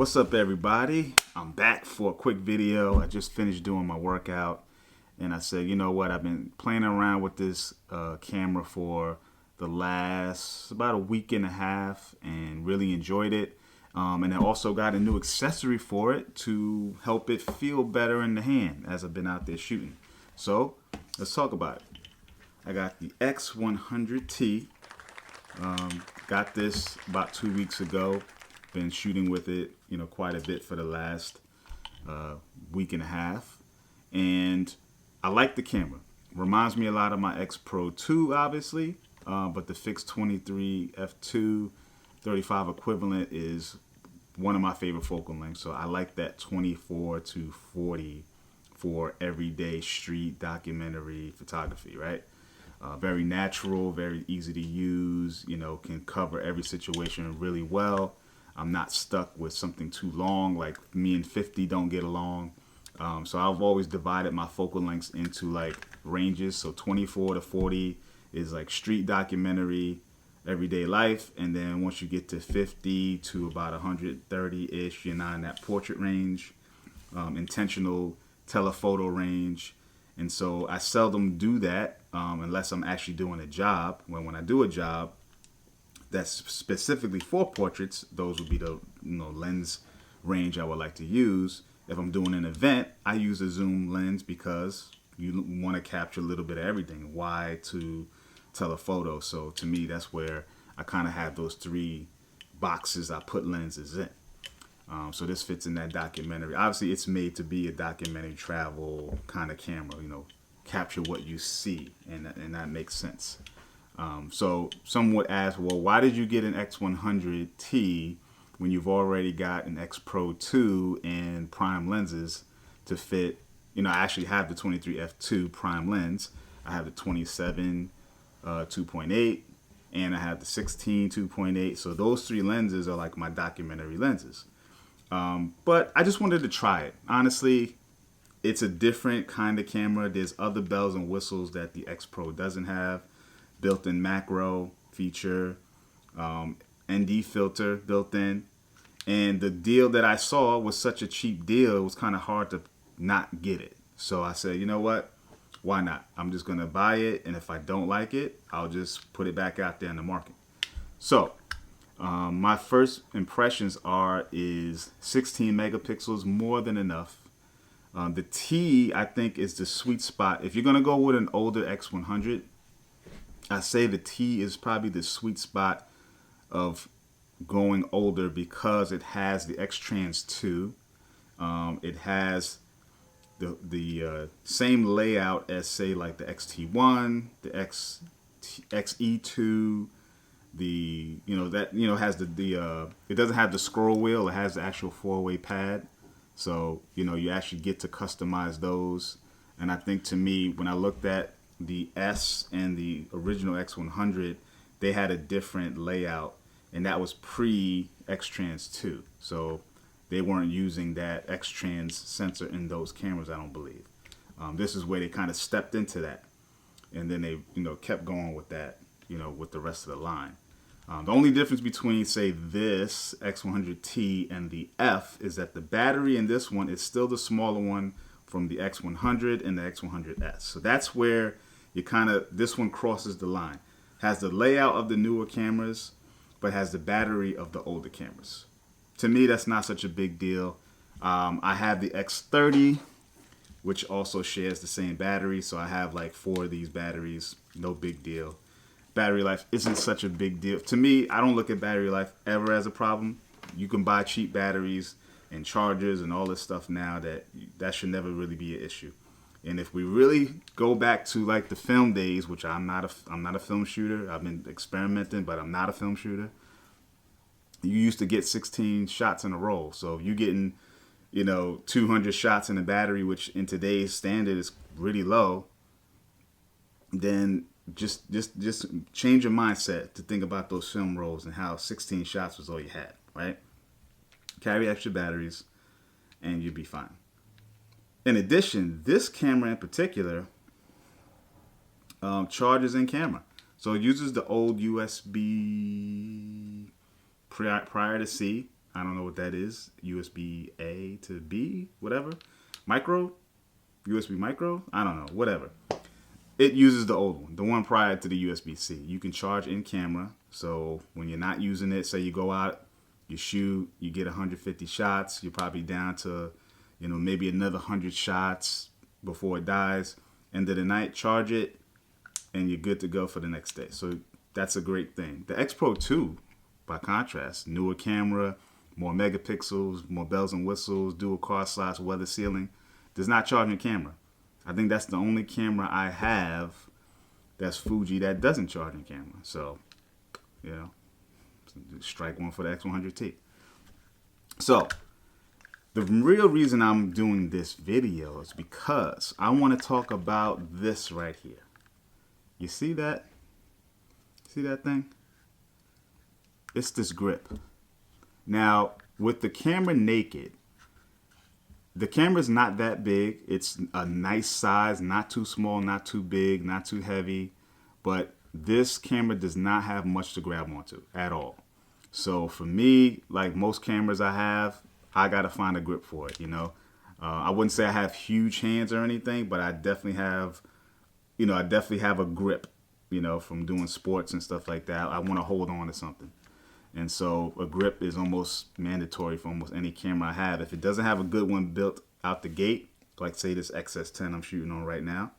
What's up, everybody? I'm back for a quick video. I just finished doing my workout and I said, you know what, I've been playing around with this camera for the last about a week and a half and really enjoyed it. And I also got a new accessory for it to help it feel better in the hand as I've been out there shooting. So let's talk about it. I got the X100T. Got this about 2 weeks ago. Been shooting with it, quite a bit for the last week and a half. And I like the camera. Reminds me a lot of my X Pro 2, obviously. But the fixed 23 f2 35 equivalent is one of my favorite focal lengths. So I like that 24 to 40 for everyday street documentary photography, right? Very natural, very easy to use, can cover every situation really well. I'm not stuck with something too long, like me and 50 don't get along. So I've always divided my focal lengths into like ranges. So 24 to 40 is like street documentary, everyday life. And then once you get to 50 to about 130-ish, you're not in that portrait range, intentional telephoto range. And so I seldom do that unless I'm actually doing a job. When I do a job that's specifically for portraits, those would be the lens range I would like to use. If I'm doing an event, I use a zoom lens because you want to capture a little bit of everything, wide to telephoto. So to me, that's where I kind of have those three boxes I put lenses in. So this fits in that documentary. Obviously, it's made to be a documentary travel kind of camera, capture what you see, and that makes sense. So some would ask, well, why did you get an X100T when you've already got an X Pro 2 and prime lenses to fit? I actually have the 23 f2 prime lens. I have the 27 2.8 and I have the 16 2.8. So those three lenses are like my documentary lenses. But I just wanted to try it. Honestly, it's a different kind of camera. There's other bells and whistles that the X Pro doesn't have. Built-in macro feature, ND filter built in. And the deal that I saw was such a cheap deal, it was kind of hard to not get it. So I said, you know what? Why not? I'm just going to buy it. And if I don't like it, I'll just put it back out there in the market. So my first impressions is 16 megapixels, more than enough. The T, I think, is the sweet spot. If you're going to go with an older X100, I say the T is probably the sweet spot of going older because it has the X-Trans 2. It has the same layout as, say, like the XT1, the XE2. Has it doesn't have the scroll wheel. It has the actual 4-way pad. So you actually get to customize those. And I think, to me, when I looked at the S and the original X100, they had a different layout, and that was pre X-Trans 2. So they weren't using that X-Trans sensor in those cameras, I don't believe. This is where they kind of stepped into that, and then they kept going with that, with the rest of the line. The only difference between, say, this X100T and the F is that the battery in this one is still the smaller one from the X100 and the X100S. So that's where this one crosses the line. Has the layout of the newer cameras, but has the battery of the older cameras. To me, that's not such a big deal. I have the X30, which also shares the same battery. So I have like 4 of these batteries. No big deal. Battery life isn't such a big deal. To me, I don't look at battery life ever as a problem. You can buy cheap batteries and chargers and all this stuff now that should never really be an issue. And if we really go back to like the film days, which I'm not a film shooter. I've been experimenting, but I'm not a film shooter. You used to get 16 shots in a roll. So if you're getting, 200 shots in a battery, which in today's standard is really low, then just change your mindset to think about those film rolls and how 16 shots was all you had, right? Carry extra batteries and you'll be fine. In addition, this camera in particular charges in camera. So it uses the old USB prior to C. I don't know what that is. USB A to B, whatever. Micro? USB micro? I don't know, whatever. It uses the old one, the one prior to the USB-C. You can charge in camera. So when you're not using it, say you go out, you shoot, you get 150 shots, you're probably down to, maybe another 100 shots before it dies. End of the night, charge it, and you're good to go for the next day. So that's a great thing. The X Pro 2, by contrast, newer camera, more megapixels, more bells and whistles, dual car slots, weather sealing, does not charge in camera. I think that's the only camera I have that's Fuji that doesn't charge in camera. So, strike one for the X100T. So, the real reason I'm doing this video is because I want to talk about this right here. You see that? See that thing? It's this grip. Now, with the camera naked, the camera's not that big. It's a nice size, not too small, not too big, not too heavy. But this camera does not have much to grab onto at all. So for me, like most cameras I have, I got to find a grip for it, I wouldn't say I have huge hands or anything, but I definitely have, a grip, from doing sports and stuff like that. I want to hold on to something. And so a grip is almost mandatory for almost any camera I have. If it doesn't have a good one built out the gate, like say this XS10 I'm shooting on right now,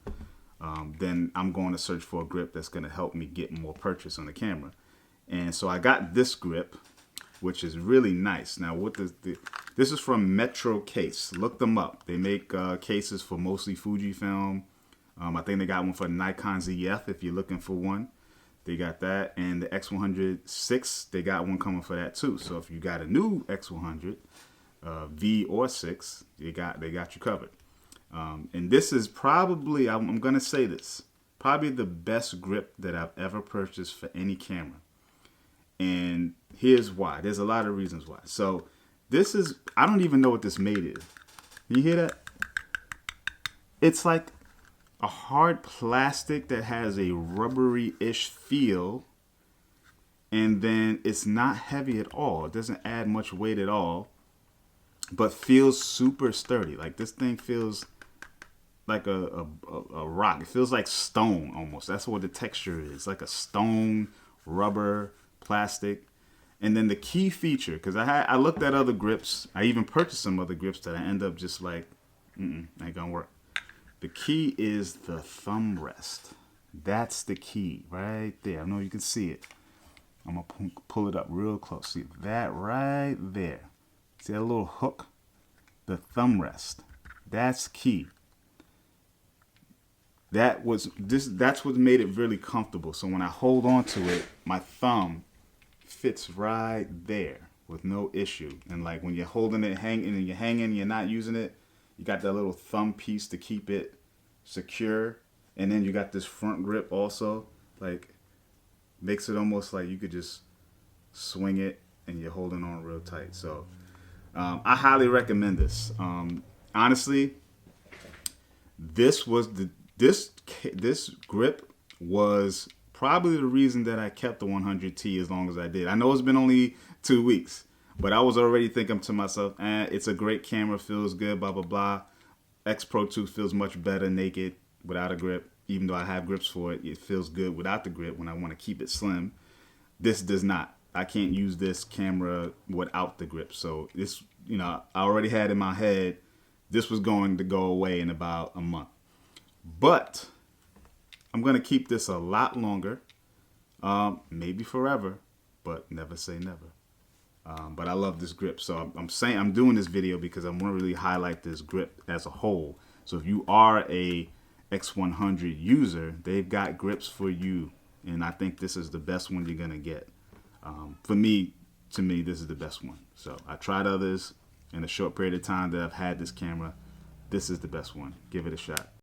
then I'm going to search for a grip that's going to help me get more purchase on the camera. And so I got this grip, which is really nice. Now, this is from Metro Case. Look them up. They make cases for mostly Fujifilm. I think they got one for Nikon ZF if you're looking for one. They got that, and the X100 they got one coming for that too. So if you got a new X100 V or 6, they got you covered. And this is probably, I'm gonna say this, probably the best grip that I've ever purchased for any camera. And here's why. There's a lot of reasons why. So this is, I don't even know what this made is. You hear that? It's like a hard plastic that has a rubbery-ish feel, and then it's not heavy at all. It doesn't add much weight at all, but feels super sturdy. Like this thing feels like a rock. It feels like stone almost. That's what the texture is, like a stone, rubber, plastic. And then the key feature, because I looked at other grips. I even purchased some other grips that I end up just like, ain't gonna work. The key is the thumb rest. That's the key right there. I know you can see it. I'm gonna pull it up real close. See that right there? See that little hook? The thumb rest. That's key. That's what made it really comfortable. So when I hold on to it, my thumb fits right there with no issue. And like when you're holding it, you're not using it, you got that little thumb piece to keep it secure. And then you got this front grip also, like makes it almost like you could just swing it and you're holding on real tight. So I highly recommend this. Honestly, this grip was probably the reason that I kept the 100T as long as I did. I know it's been only 2 weeks, but I was already thinking to myself, it's a great camera, feels good, blah, blah, blah. X Pro 2 feels much better naked without a grip. Even though I have grips for it, it feels good without the grip when I want to keep it slim. This does not. I can't use this camera without the grip. So this, I already had in my head, this was going to go away in about a month. But I'm going to keep this a lot longer, maybe forever, but never say never. But I love this grip. So I'm doing this video because I want to really highlight this grip as a whole. So if you are a X100 user, they've got grips for you. And I think this is the best one you're going to get. To me, this is the best one. So I tried others in a short period of time that I've had this camera. This is the best one. Give it a shot.